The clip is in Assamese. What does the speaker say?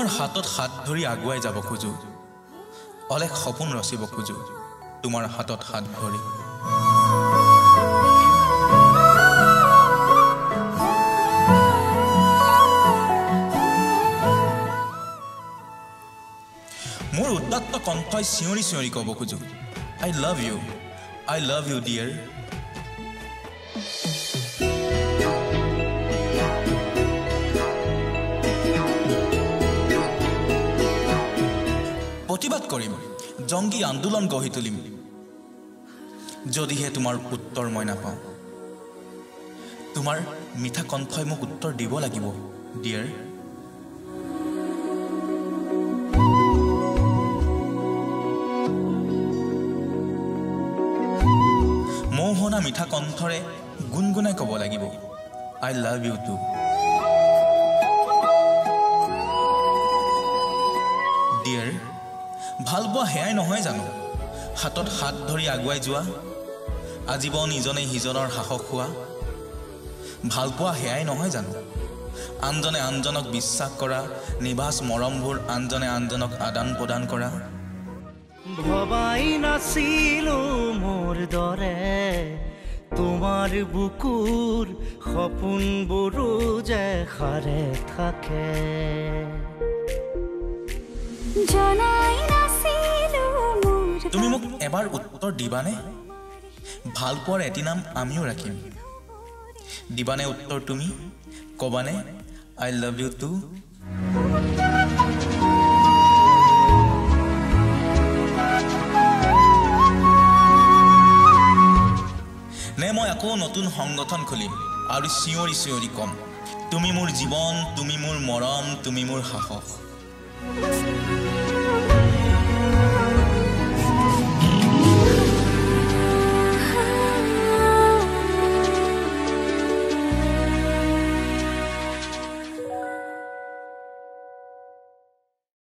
তোমাৰ হাতত হাত ধৰি আগুৱাই যাব খোজো অলেখ সপোন ৰচিব খোজো তোমাৰ হাতত হাত ধৰি মোৰ উত্তপ্ত কণ্ঠই চিঞৰি চিঞৰি ক'ব খোজো I love you dear প্ৰতিবাদ কৰিম জংগী আন্দোলন গঢ়ি তুলিম যদিহে তোমাৰ উত্তৰ মই নাপাওঁ তোমাৰ মিঠা কণ্ঠই মোক উত্তৰ দিব লাগিব ডিয়াৰ মোহনা মিঠা কণ্ঠৰে গুণগুণাই ক'ব লাগিব I love you too dear ভাল পোৱা হেয়াই নহয় জানো হাতত হাত ধৰি আগুৱাই যোৱা আজীৱন ইজনে সিজনৰ সাহস হোৱা ভাল পোৱা হেয়াই নহয় জানো আনজনে আনজনক বিশ্বাস কৰা নিভাজ মৰমবোৰ আনজনে আনজনক আদান প্ৰদান কৰা ভবাই নাছিলো মোৰ দৰে তোমাৰ বুকুৰ সপোনবোৰো যে সাৰে থাকে তুমি মোক এবাৰ উত্তৰ দিবানে ভাল পোৱাৰ এটি নাম আমিও ৰাখিম দিবানে উত্তৰ তুমি কবানে I love you too নে মই আকৌ নতুন সংগঠন খুলিম আৰু চিঞৰি চিঞৰি কম তুমি মোৰ জীৱন তুমি মোৰ মৰম তুমি মোৰ সাহস